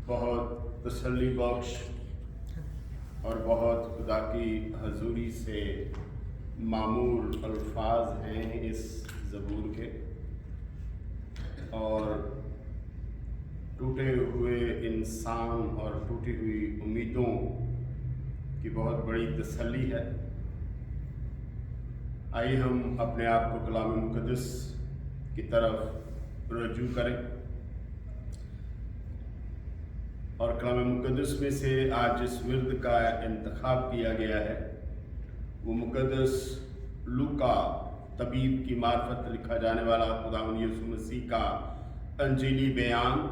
बहुत तसल्ली बख्श और बहुत खुदा की हजूरी से मामूल अल्फाज हैं इस ज़बूर के, और टूटे हुए इंसान और टूटी हुई उम्मीदों की बहुत बड़ी तसल्ली है। आइए हम अपने आप को कलाम मुक़द्दस की तरफ रजू करें और कलाम मुक़द्दस में से आज जिस विर्द का इंतखाब किया गया है वो मुक़द्दस लूका तबीब की मार्फत लिखा जाने वाला खुदावंद यीशु मसीह का अंजीली बयान,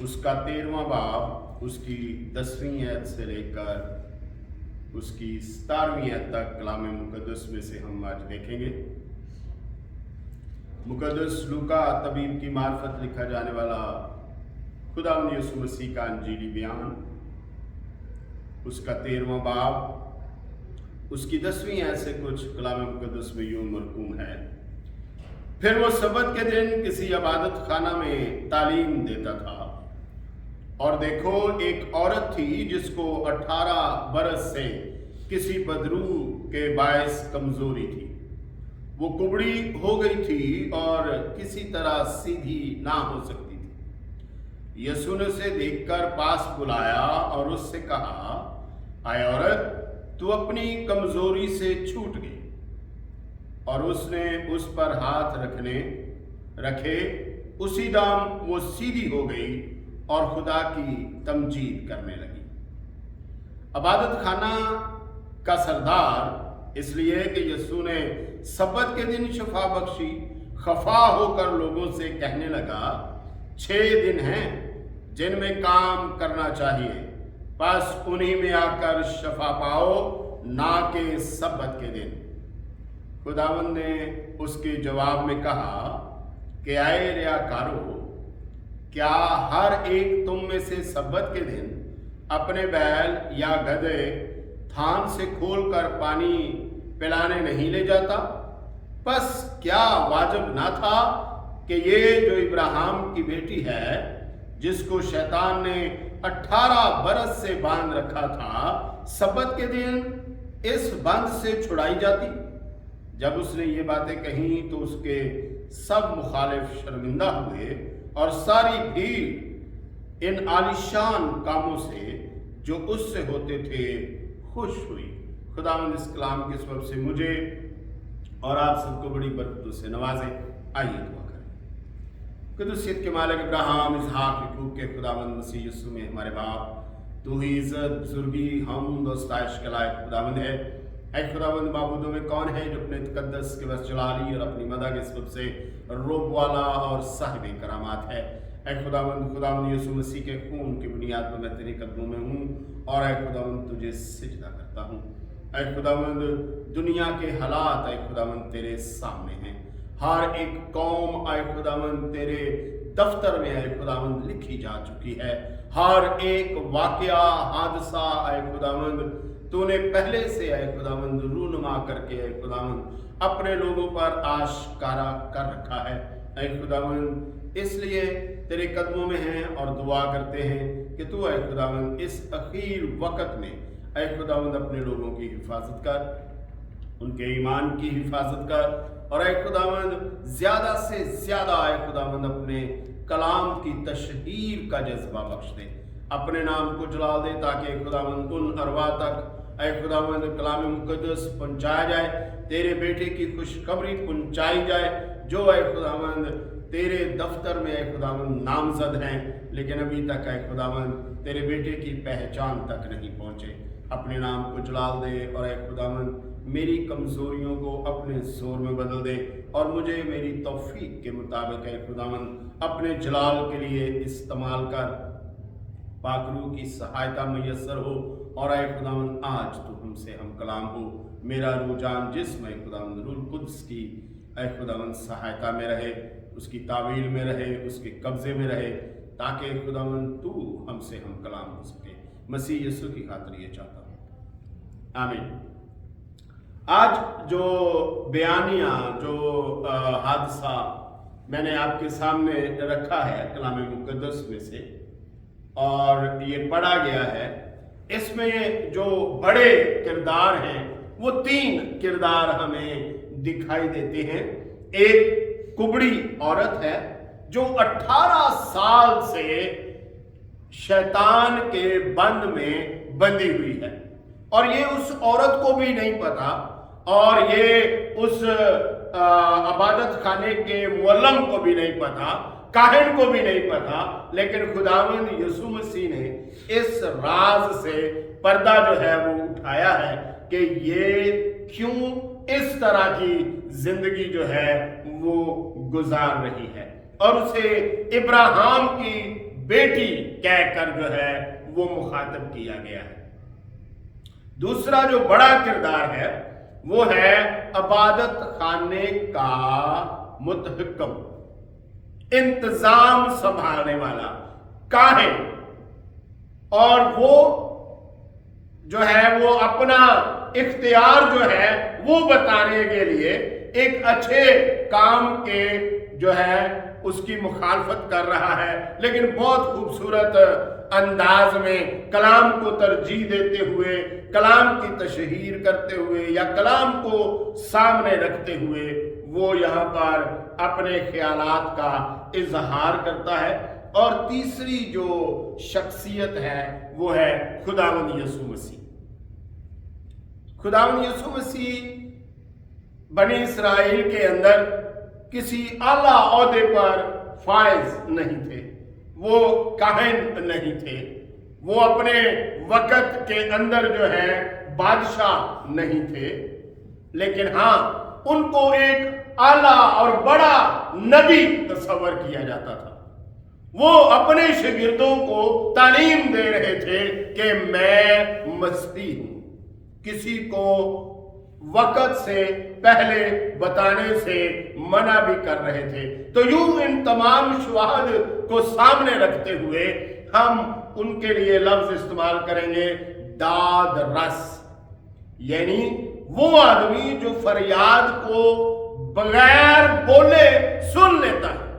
उसका 13वां बाब, उसकी 10वीं आयत से लेकर उसकी 17वीं आयत तक कलाम मुक़द्दस में से हम आज देखेंगे। मुक़द्दस लूका तबीब की मार्फत लिखा जाने वाला खुदावंद यीशु मसीह का अंजीली बयान, उसका 13वां बाब, उसकी 10वीं आयत से कुछ कलाम मुक़द्दस में यूं मरकूम है। फिर वो सबत के दिन किसी इबादत खाना में तालीम देता था, और देखो एक औरत थी जिसको 18 बरस से किसी बदरू के बायस कमजोरी थी। वो कुबड़ी हो गई थी और किसी तरह सीधी ना हो सकती थी। यीशु ने उसे देखकर पास बुलाया और उससे कहा, आए औरत, तू अपनी कमजोरी से छूट गई। और उसने उस पर हाथ रखे उसी दम वो सीधी हो गई और खुदा की तमजीद करने लगी। इबादत खाना का सरदार इसलिए कि यीशु ने सबत के दिन शफा बख्शी, खफा होकर लोगों से कहने लगा, 6 दिन हैं जिनमें काम करना चाहिए, बस उन्हीं में आकर शफा पाओ, ना कि सबत के दिन। खुदावंद ने उसके जवाब में कहा कि आए रियाकारो, क्या हर एक तुम में से सबत के दिन अपने बैल या गधे थान से खोलकर पानी पिलाने नहीं ले जाता? बस क्या वाजिब ना था कि ये जो इब्राहिम की बेटी है, जिसको शैतान ने 18 बरस से बांध रखा था, सबत के दिन इस बंध से छुड़ाई जाती? जब उसने ये बातें कही तो उसके सब मुखालिफ शर्मिंदा हुए और सारी भीड़ इन आलिशान कामों से जो उससे होते थे खुश हुई। खुदावंद इस कलाम के सबब से मुझे और आप सबको बड़ी बरकतों से नवाजे। आइए दुआ करें। कुदसियत के मालिक इब्राहिम, इसहाक, याकूब के खुदावंद मसीह यीशु में हमारे बाप, तू ही इज्जत, बुजुर्गी, हम दोस्ताइश के लायक खुदावंद है। ऐ खुदावंद, माबूदों में कौन है जो अपने तकद्दस के बस जलाली और अपनी मदा के सबब से रोब वाला और साहिब करामात है। ऐ खुदावंद यीशु मसीह के खून की बुनियाद पर मैं तेरे कदमों में हूँ और ऐ खुदावंद तुझे सिजदा करता हूँ। ऐ खुदावंद, दुनिया के हालात ऐ खुदावंद तेरे सामने हैं। हर एक कौम ऐ खुदावंद तेरे दफ्तर में ऐ खुदावंद लिखी जा चुकी है। हर एक वाकया, हादसा ऐ खुदावंद तूने पहले से ऐ खुदावंद रूनुमा करके ऐ खुदावंद अपने लोगों पर आशकारा कर रखा है। ऐ खुदावंद, इसलिए तेरे कदमों में हैं और दुआ करते हैं कि तू ऐ खुदावंद इस अखीर वक़्त में ऐ खुदावंद अपने लोगों की हिफाजत कर, उनके ईमान की हिफाजत कर, और ऐ खुदावंद ज़्यादा से ज़्यादा ऐ खुदावंद अपने कलाम की तशहीर का जज्बा बख्श दे, अपने नाम को जलाल दे, ताकि खुदावंद उन अरवा तक ऐ खुदावंद कलाम मुक़द्दस पहुँचाया जाए, तेरे बेटे की खुशखबरी पहुँचाई जाए, जो ऐ खुदावंद तेरे दफ्तर में ऐ खुदावंद नामजद हैं, लेकिन अभी तक ऐ खुदावंद तेरे बेटे की पहचान तक नहीं पहुँचे। अपने नाम को जलाल दे और ऐ खुदावंद मेरी कमज़ोरियों को अपने जोर में बदल दे, और मुझे मेरी तौफीक के मुताबिक ऐ खुदावंद अपने जलाल के लिए इस्तेमाल कर। पाकरू की सहायता मैसर हो, और ऐ खुदावंद आज तो हमसे हम कलाम हो। मेरा रुझान जिस्म ऐ खुदावंद रूह कुद्स की ऐ खुदावंद सहायता में रहे, उसकी तावील में रहे, उसके कब्जे में रहे, ताकि खुदावंद तू हमसे हम कलाम हो सके। मसीह यीशु की खातिर ये चाहता हूँ, आमीन। आज जो बयानिया, जो हादसा मैंने आपके सामने रखा है कलाम मुक़द्दस में से, اور یہ پڑھا گیا ہے۔ اس میں جو بڑے کردار ہیں وہ 3 کردار ہمیں دکھائی دیتے ہیں۔ ایک کبڑی عورت ہے جو 18 سال سے شیطان کے بند میں بندھی ہوئی ہے، اور یہ اس عورت کو بھی نہیں پتا، اور یہ اس عبادت خانے کے معلم کو بھی نہیں پتا، کاہن کو بھی نہیں پتا، لیکن خداوند یسوع مسیح نے اس راز سے پردہ جو ہے وہ اٹھایا ہے کہ یہ کیوں اس طرح کی زندگی جو ہے وہ گزار رہی ہے، اور اسے ابراہیم کی بیٹی کہہ کر جو ہے وہ مخاطب کیا گیا ہے۔ دوسرا جو بڑا کردار ہے وہ ہے عبادت خانے کا متحکم، انتظام سنبھالنے والا کاہن، اور وہ جو ہے وہ اپنا اختیار جو ہے وہ بتانے کے لیے ایک اچھے کام کے جو ہے اس کی مخالفت کر رہا ہے، لیکن بہت خوبصورت انداز میں کلام کو ترجیح دیتے ہوئے، کلام کی تشہیر کرتے ہوئے یا کلام کو سامنے رکھتے ہوئے وہ یہاں پر اپنے خیالات کا اظہار کرتا ہے۔ اور تیسری جو شخصیت ہے وہ ہے خداوند یسوع مسیح۔ خداوند یسوع مسیح بنی اسرائیل کے اندر کسی اعلیٰ عہدے پر فائز نہیں تھے، وہ کاہن نہیں تھے، وہ اپنے وقت کے اندر جو ہے بادشاہ نہیں تھے، لیکن ہاں ان کو ایک اعلیٰ اور بڑا نبی تصور کیا جاتا تھا۔ وہ اپنے شاگردوں کو تعلیم دے رہے تھے کہ میں مسیح ہوں، کسی کو وقت سے پہلے بتانے سے منع بھی کر رہے تھے۔ تو یوں ان تمام شواہد کو سامنے رکھتے ہوئے ہم ان کے لیے لفظ استعمال کریں گے داد رس، یعنی وہ آدمی جو فریاد کو بغیر بولے سن لیتا ہے۔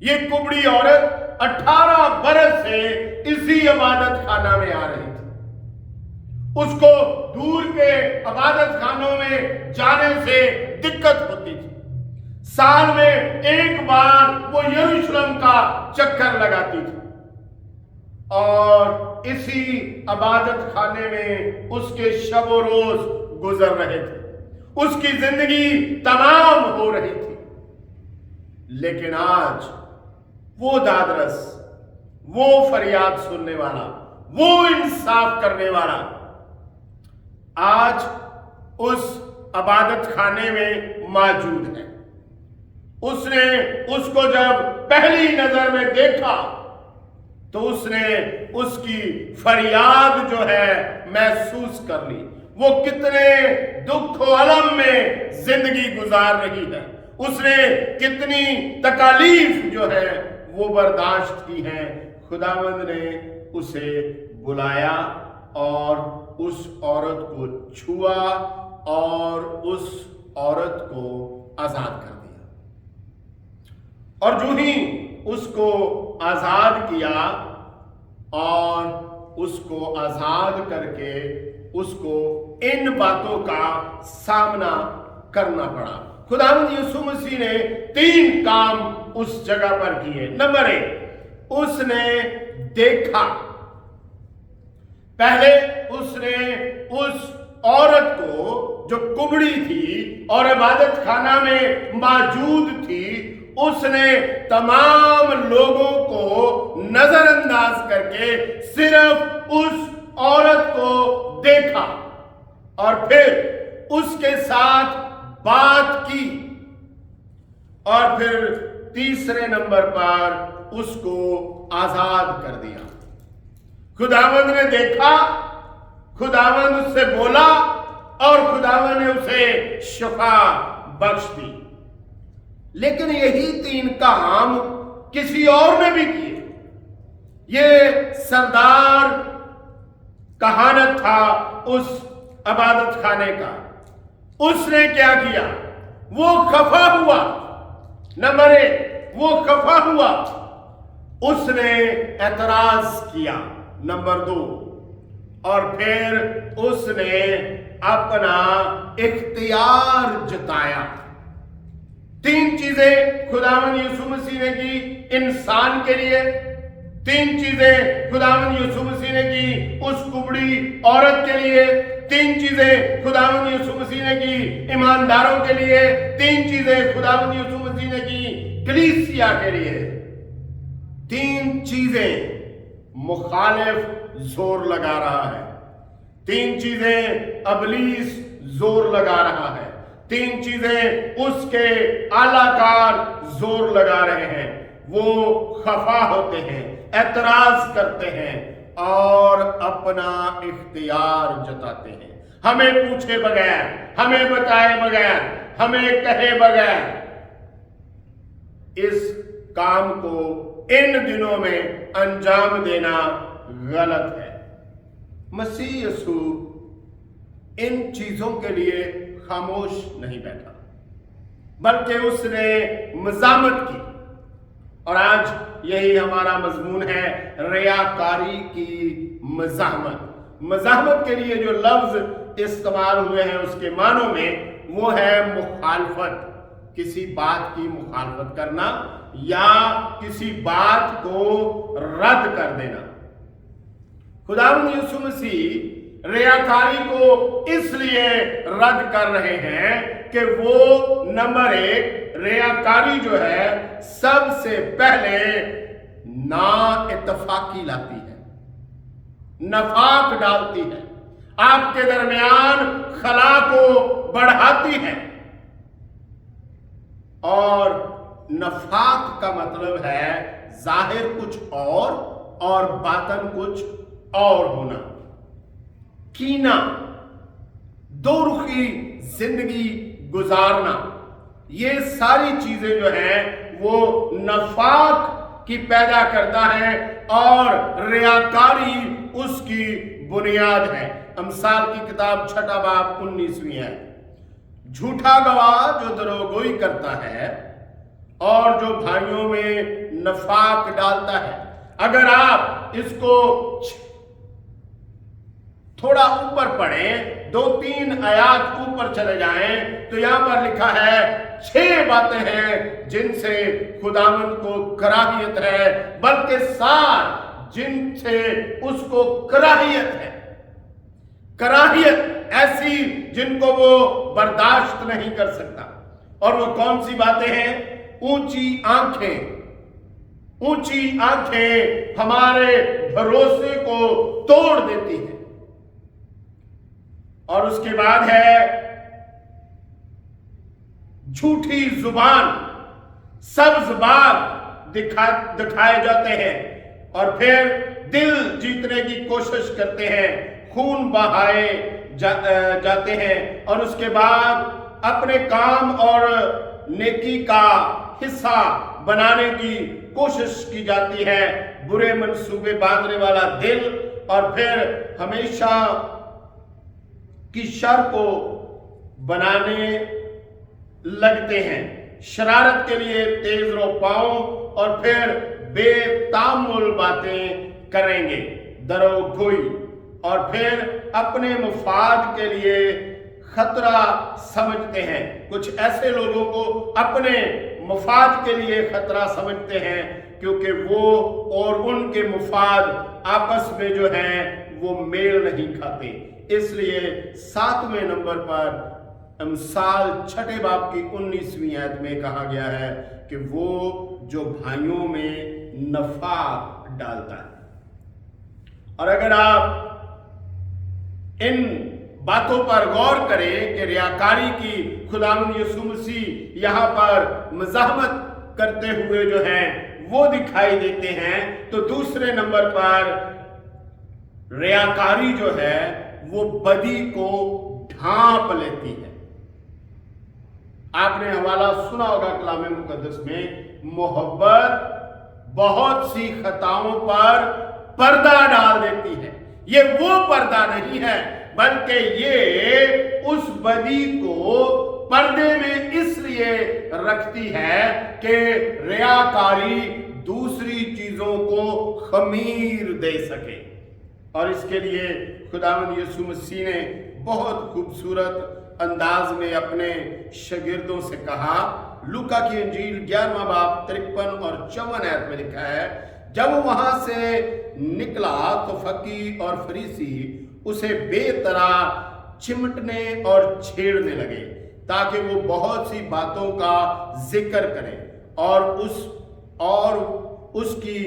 یہ کبڑی عورت 18 برس سے اسی عبادت خانہ میں آ رہی تھی، اس کو دور کے عبادت خانوں میں جانے سے دقت ہوتی تھی، سال میں ایک بار وہ یروشلم کا چکر لگاتی تھی، اور اسی عبادت خانے میں اس کے شب و روز گزر رہے تھے، اس کی زندگی تمام ہو رہی تھی۔ لیکن آج وہ دادرس، وہ فریاد سننے والا، وہ انصاف کرنے والا آج اس عبادت خانے میں موجود ہے۔ اس نے اس کو جب پہلی نظر میں دیکھا تو اس نے اس کی فریاد جو ہے محسوس کر لی، وہ کتنے دکھ و الم میں زندگی گزار رہی ہے، اس نے کتنی تکالیف جو ہے وہ برداشت کی ہیں۔ خداوند نے اسے بلایا اور اس عورت کو چھوا اور اس عورت کو آزاد کر دیا، اور جو ہی اس کو آزاد کیا اور اس کو آزاد کر کے اس کو ان باتوں کا سامنا کرنا پڑا۔ خداوند یسوع مسیح نے 3 کام اس جگہ پر کیے۔ نمبر 1، اس نے دیکھا۔ پہلے اس نے اس عورت کو جو کبڑی تھی اور عبادت خانہ میں موجود تھی، اس نے تمام لوگوں کو نظر انداز کر کے صرف اس عورت کو دیکھا، اور پھر اس کے ساتھ بات کی، اور پھر تیسرے نمبر پر اس کو آزاد کر دیا۔ خداوند نے دیکھا، خداوند اس سے بولا، اور خداوند نے اسے شفا بخش دی۔ لیکن یہی 3 کام کسی اور نے بھی کیے۔ یہ سردار کہانت تھا اس عبادت خانے کا، اس نے کیا کیا؟ وہ خفا ہوا۔ نمبر 1، وہ خفا ہوا، उसने एतराज किया, नंबर 2, और फिर उसने अपना इख्तियार जताया। 3 चीजें खुदावंद यीशु मसीह ने की इंसान के लिए, 3 चीजें खुदावंद यीशु मसीह ने की उस कुबड़ी औरत के लिए, 3 चीजें खुदावंद यीशु मसीह ने की ईमानदारों के लिए, 3 चीजें खुदावंद यीशु मसीह ने की कलीसिया के लिए। 3 चीजें मुखालिफ जोर लगा रहा है, 3 चीजें अबलीस जोर लगा रहा है, 3 चीजें उसके आलाकार जोर लगा रहे हैं। वो खफा होते हैं, एतराज करते हैं और अपना इख्तियार जताते हैं, हमें पूछे बगैर, हमें बताए बगैर, हमें कहे बगैर। इस काम को इन दिनों में अंजाम देना गलत है। मसीह यीशु इन चीजों के लिए खामोश नहीं बैठा, बल्कि उसने मज़ामत की। और आज यही हमारा मजमून है, रियाकारी की मज़ामत। मज़ामत के लिए जो लफ्ज इस्तेमाल हुए हैं उसके मानों में वो है मुखालफत, किसी बात की मुखालफत करना या किसी बात को रद्द कर देना। खुदावंद यीशु मसीह रियाकारी को इसलिए रद्द कर रहे हैं कि वो नंबर 1, रियाकारी जो है सबसे पहले ना इत्तफाकी लाती है, नफाक डालती है, आपके दरमियान खला को बढ़ाती है। और नफाक का मतलब है जाहिर कुछ और बातन कुछ और होना, कीना, दो रुखी जिंदगी गुजारना। ये सारी चीजें जो हैं वो नफाक की पैदा करता है और रियाकारी उसकी बुनियाद है। अमसाल की किताब 6 बाब 19वीं है। झूठा गवाह जो दरोगोई करता है और जो भाइयों में नफाक डालता है, अगर आप इसको थोड़ा ऊपर पढ़ें, 2-3 आयात ऊपर चले जाएं, तो यहां पर लिखा है 6 बातें हैं जिनसे खुदावंद को कराहियत है, बल्कि 7 जिनसे उसको कराहियत है। कराहियत ऐसी जिनको वो बर्दाश्त नहीं कर सकता। और वो कौन सी बातें हैं? ऊंची आंखें। ऊंची आंखें हमारे भरोसे को तोड़ देती हैं। और उसके बाद है झूठी जुबान, सब्ज बाग दिखाए जाते हैं और फिर दिल जीतने की कोशिश करते हैं, खून बहाए जाते हैं। और उसके बाद अपने काम और नेकी का हिस्सा बनाने की कोशिश की जाती है, बुरे मंसूबे बांधने वाला दिल। और फिर हमेशा की शर को बनाने लगते हैं, शरारत के लिए तेज रो पांव और फिर बेतामुल बातें करेंगे, दरोगोई। और फिर अपने मुफाद के लिए खतरा समझते हैं। कुछ ऐसे लोगों को अपने मुफाद के लिए खतरा समझते हैं क्योंकि वो और उनके मुफाद आपस में जो हैं वो मेल नहीं खाते। इसलिए 7वें नंबर पर अमसाल 6 बाब की 19वीं आयत में कहा गया है कि वो जो भाइयों में नफाक डालता है। और अगर आप इन बातों पर गौर करें कि रियाकारी की खुदावंद यीशु मसीह यहां पर मज़ाहमत करते हुए जो हैं वो दिखाई देते हैं, तो दूसरे नंबर पर रियाकारी जो है वो बदी को ढांप लेती है। आपने हवाला सुना होगा कलाम मुकद्दस में, मोहब्बत बहुत सी खताओं पर पर्दा डाल देती है। ये वो पर्दा नहीं है, बल्कि ये उस बदी को पर्दे में इसलिए रखती है कि रियाकारी दूसरी चीजों को खमीर दे सके। और इसके लिए खुदावंद यीशु मसीह ने बहुत खूबसूरत अंदाज में अपने शागिर्दों से कहा। लूका की इंजील 11वां बाब 53 और 54 आयत में लिखा है, जब वो वहां से निकला तो फकीह और फरीसी उसे बेतरह चिमटने और छेड़ने लगे ताकि वो बहुत सी बातों का जिक्र करे और उसकी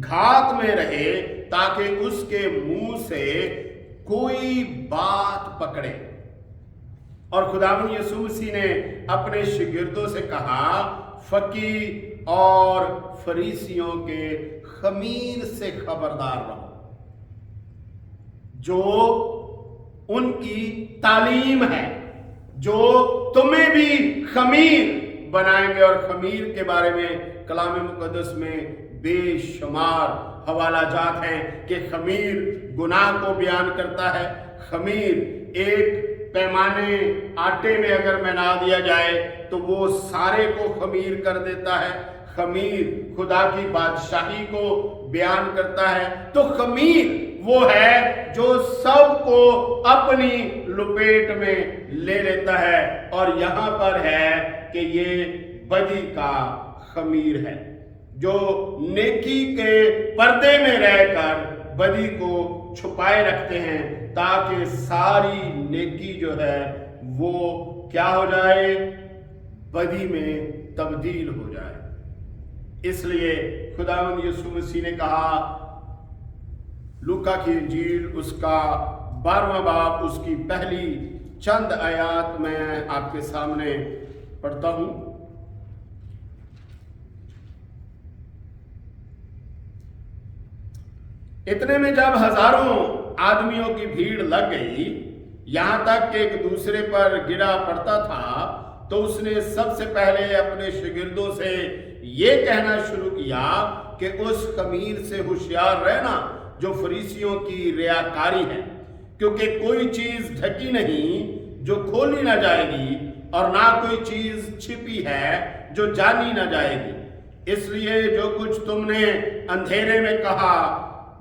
घात में रहे, ताकि उसके मुंह से कोई बात पकड़े। और खुदावंद यीशु मसीह ने अपने शागिर्दों से कहा, फकीह और फरीसियों के खमीर से खबरदार रहो, जो उनकी तालीम है, जो तुम्हें भी खमीर बनाएंगे। और खमीर के बारे में कलाम मुकद्दस में बेशुमार हवाला जात हैं कि खमीर गुनाह को बयान करता है। खमीर एक पैमाने आटे में अगर मिला दिया जाए तो वो सारे को खमीर कर देता है। खमीर खुदा की बादशाही को बयान करता है। तो खमीर वो है जो सबको अपनी लपेट में ले लेता है। और यहां पर है कि ये बदी का खमीर है, जो नेकी के पर्दे में रहकर बदी को छुपाए रखते हैं, ताकि सारी नेकी जो है वो क्या हो जाए, बदी में तब्दील हो जाए। इसलिए खुदावंद यीशु मसीह ने कहा, लूका की इंजील उसका 12वां बाब उसकी पहली चंद आयत मैं आपके सामने पढ़ता हूं। इतने में जब हजारों आदमियों की भीड़ लग गई, यहां तक कि एक दूसरे पर गिरा पड़ता था, तो उसने सबसे पहले अपने शागिर्दों से ये कहना शुरू किया कि उस खमीर से होशियार रहना जो फरीसियों की रियाकारी है, क्योंकि कोई चीज ढकी नहीं जो खोली ना जाएगी, और ना कोई चीज छिपी है जो जानी ना जाएगी। इसलिए जो कुछ तुमने अंधेरे में कहा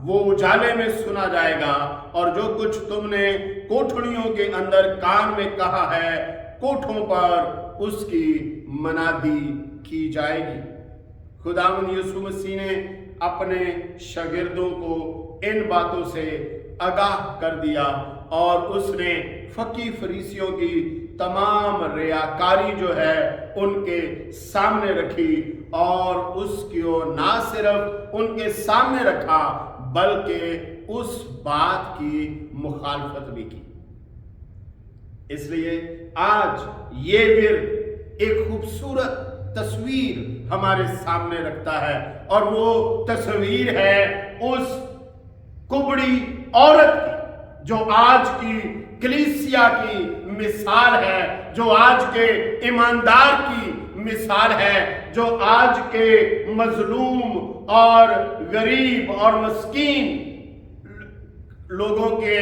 वो उजाले में सुना जाएगा, और जो कुछ तुमने कोठड़ियों के अंदर कान में कहा है, कोठों पर उसकी मनादी की जाएगी। खुदावंद यीशु मसीह ने अपने शागिर्दों को इन बातों से आगाह कर दिया, और उसने फकीह फरीसियों की तमाम रियाकारी जो है उनके सामने रखी, और उसको ना सिर्फ उनके सामने रखा बल्कि उस बात की मुखालफत भी की। इसलिए आज ये विर्द एक खूबसूरत तस्वीर हमारे सामने रखता है, और वो तस्वीर है उस कुबड़ी औरत की जो आज की कलीसिया की मिसाल है, जो आज के ईमानदार की मिसाल है, जो आज के मजलूम और गरीब और मस्कीन लोगों के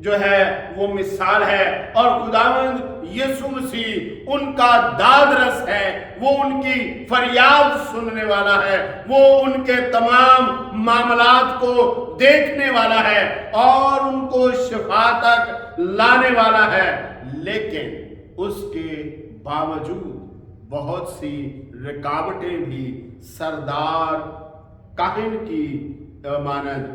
जो है वो मिसाल है। और खुदावंद यीशु मसीह उनका दाद रस है, वो उनकी फरियाद सुनने वाला है, वो उनके तमाम मामलात को देखने वाला है और उनको शिफा तक लाने वाला है। लेकिन उसके बावजूद बहुत सी रुकावटें भी सरदार काहिन की मानंद,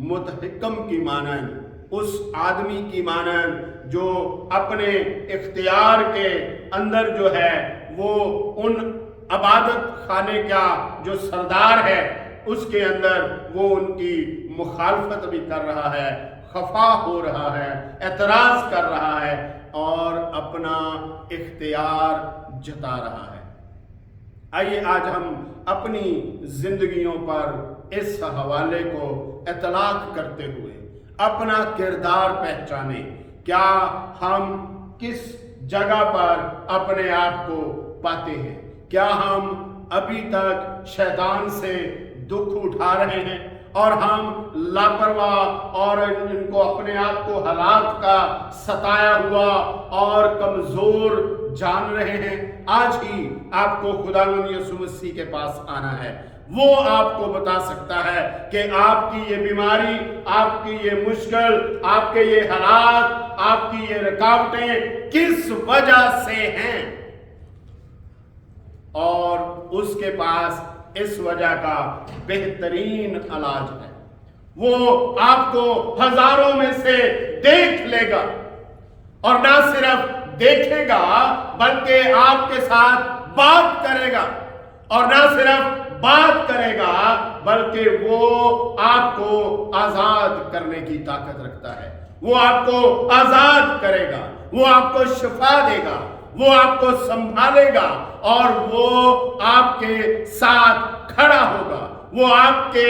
मुतहक्कम की मानंद, उस आदमी की मानंद जो अपने इख्तियार के अंदर जो है वो उन इबादत खाने का जो सरदार है उसके अंदर वो उनकी मुखालफत भी कर रहा है, खफा हो रहा है, एतराज कर रहा है और अपना इख्तियार जता रहा है। आइए आज हम अपनी जिंदगियों पर इस हवाले को इतलाक करते हुए अपना किरदार पहचाने। क्या हम किस जगह पर अपने आप को पाते हैं? क्या हम अभी तक शैतान से दुख उठा रहे हैं اور ہم لاپرواہ اور ان کو اپنے آپ کو حالات کا ستایا ہوا اور کمزور جان رہے ہیں، آج ہی آپ کو خداوند یسوع مسیح کے پاس آنا ہے۔ وہ آپ کو بتا سکتا ہے کہ آپ کی یہ بیماری، آپ کی یہ مشکل، آپ کے یہ حالات، آپ کی یہ رکاوٹیں کس وجہ سے ہیں، اور اس کے پاس اس وجہ کا بہترین علاج ہے۔ وہ آپ کو ہزاروں میں سے دیکھ لے گا، اور نہ صرف دیکھے گا بلکہ آپ کے ساتھ بات کرے گا، اور نہ صرف بات کرے گا بلکہ وہ آپ کو آزاد کرنے کی طاقت رکھتا ہے۔ وہ آپ کو آزاد کرے گا، وہ آپ کو شفا دے گا، وہ آپ کو سنبھالے گا، اور وہ آپ کے ساتھ کھڑا ہوگا، وہ آپ کے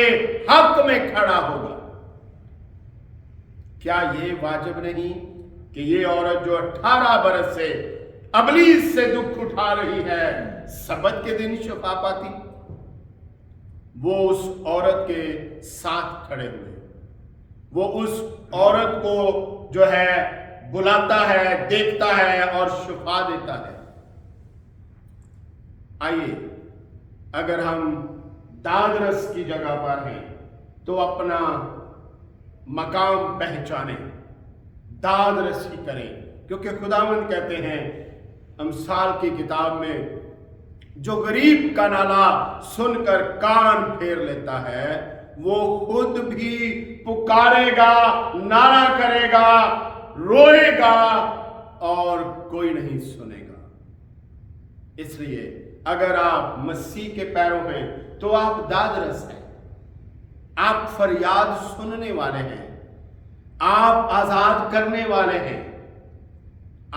حق میں کھڑا ہوگا۔ کیا یہ واجب نہیں کہ یہ عورت جو 18 برس سے ابلیس سے دکھ اٹھا رہی ہے، سبت کے دن شفا پاتی؟ وہ اس عورت کے ساتھ کھڑے ہوئے، وہ اس عورت کو جو ہے بلاتا ہے، دیکھتا ہے اور شفا دیتا ہے۔ آئیے، اگر ہم دادرس کی جگہ پر ہیں تو اپنا مقام پہچانیں، دادرس ہی کریں، کیونکہ خداوند کہتے ہیں امثال کی کتاب میں، جو غریب کا نالہ سن کر کان پھیر لیتا ہے وہ خود بھی پکارے گا، نعرہ کرے گا، روئے گا، اور کوئی نہیں سنے گا۔ اس لیے اگر آپ مسیح کے پیرو ہیں تو آپ دادرس ہیں، آپ فریاد سننے والے ہیں، آپ آزاد کرنے والے ہیں،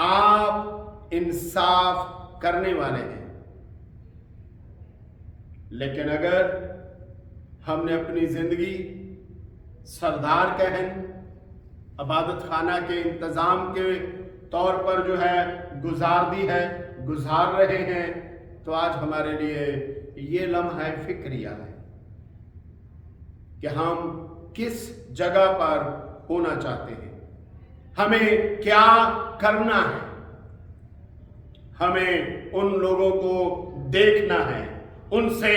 آپ انصاف کرنے والے ہیں۔ لیکن اگر ہم نے اپنی زندگی سردار کہن، عبادت خانہ کے انتظام کے طور پر جو ہے گزار دی ہے، گزار رہے ہیں، تو آج ہمارے لیے یہ لمحہ فکریہ ہے کہ ہم کس جگہ پر ہونا چاہتے ہیں، ہمیں کیا کرنا ہے۔ ہمیں ان لوگوں کو دیکھنا ہے، ان سے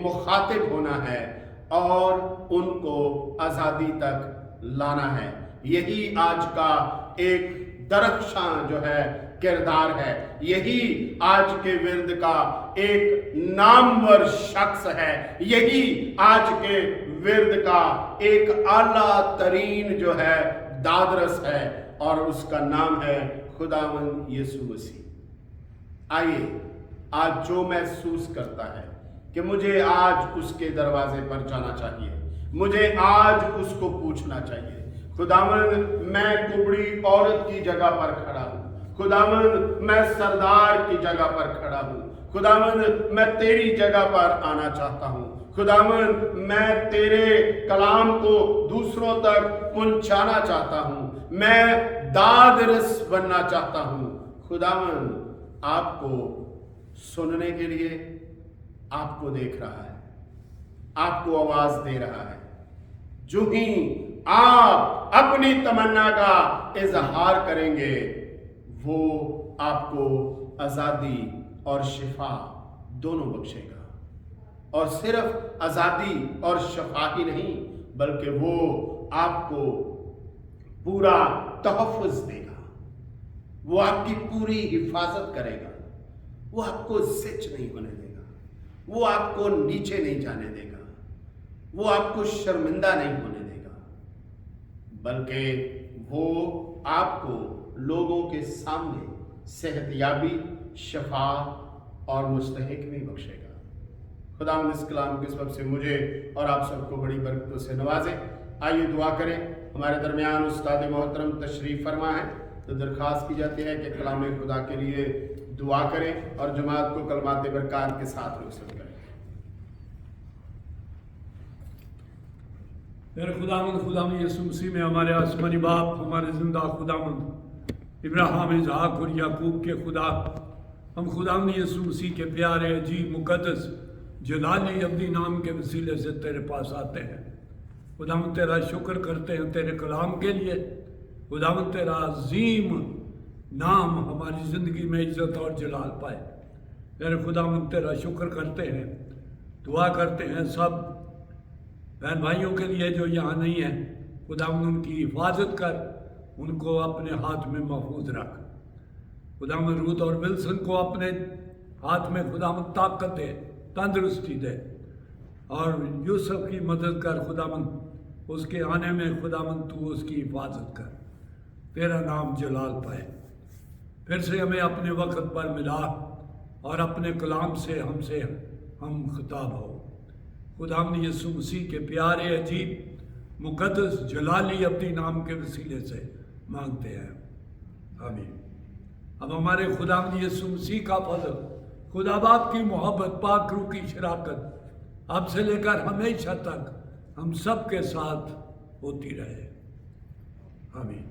مخاطب ہونا ہے، اور ان کو آزادی تک لانا ہے۔ یہی آج کا ایک درخشاں جو ہے کردار ہے، یہی آج کے ورد کا ایک نامور شخص ہے، یہی آج کے ورد کا ایک اعلیٰ ترین جو ہے دادرس ہے، اور اس کا نام ہے خداوند یسوع مسیح۔ آئیے، آج جو محسوس کرتا ہے کہ مجھے آج اس کے دروازے پر جانا چاہیے، مجھے آج اس کو پوچھنا چاہیے، خداوند میں کبڑی عورت کی جگہ پر کھڑا ہوں، خداوند میں سردار کی جگہ پر کھڑا ہوں، خداوند میں تیری جگہ پر آنا چاہتا ہوں، خداوند میں تیرے کلام کو دوسروں تک پہنچانا چاہتا ہوں، میں دادرس بننا چاہتا ہوں۔ خداوند آپ کو سننے کے لیے آپ کو دیکھ رہا ہے، آپ کو آواز دے رہا ہے۔ جو ہی آپ اپنی تمنا کا اظہار کریں گے، وہ آپ کو آزادی اور شفا دونوں بخشے گا، اور صرف آزادی اور شفا ہی نہیں بلکہ وہ آپ کو پورا تحفظ دے گا، وہ آپ کی پوری حفاظت کرے گا، وہ آپ کو زچ نہیں ہونے دے گا، وہ آپ کو نیچے نہیں جانے دے گا، وہ آپ کو شرمندہ نہیں ہونے دے گا، بلکہ وہ آپ کو لوگوں کے سامنے صحت یابی، شفا اور مستحق بھی بخشے گا۔ خداوند اس کلام کے سبب سے مجھے اور آپ سب کو بڑی برکتوں سے نوازے۔ آئیے دعا کریں۔ ہمارے درمیان استاد محترم تشریف فرما ہے، تو درخواست کی جاتی ہے کہ کلام خدا کے لیے دعا کریں اور جماعت کو کلمات برکات کے ساتھ رخصت کریں۔ میرے خداوند یسوع مسیح میں ہمارے آسمانی باپ، ہمارے زندہ خداوند ابراہیم، اسحاق اور یعقوب کے خدا، ہم خداوند یسوع مسیح کے پیارے عجیب مقدس جلالی ابدی نام کے وسیلے سے تیرے پاس آتے ہیں۔ खुदावंद तेरा शुक्र करते हैं तेरे कलाम के लिए। खुदावंद तेरा अजीम नाम हमारी ज़िंदगी में इज़्ज़त और जलाल पाए। मेरे खुदावंद तेरा शुक्र करते हैं, दुआ करते हैं सब बहन भाइयों के लिए जो यहाँ नहीं है। खुदावंद उनकी हिफाजत कर, उनको अपने हाथ में महफूज रख। खुदावंद रूथ और विल्सन को अपने हाथ में खुदावंद ताकत दे, तंदुरुस्ती दे, और यूसुफ की मदद कर खुदावंद, उसके आने में खुदावंद तू उसकी हिफाजत कर, तेरा नाम जलाल पाए। फिर से हमें अपने वक्त पर मिला और अपने कलाम से हम खिताब हो। खुदावंद यीशु मसीह के प्यारे अजीब मुकद्दस जलाली अब्दी नाम के वसीले से मांगते हैं, आमीन। अब हमारे खुदावंद यीशु मसीह का फजल, खुदा बाप की मोहब्बत, पाक रूह की शराकत अब से लेकर हमेशा तक हम सब के साथ होती रहे, आमीन।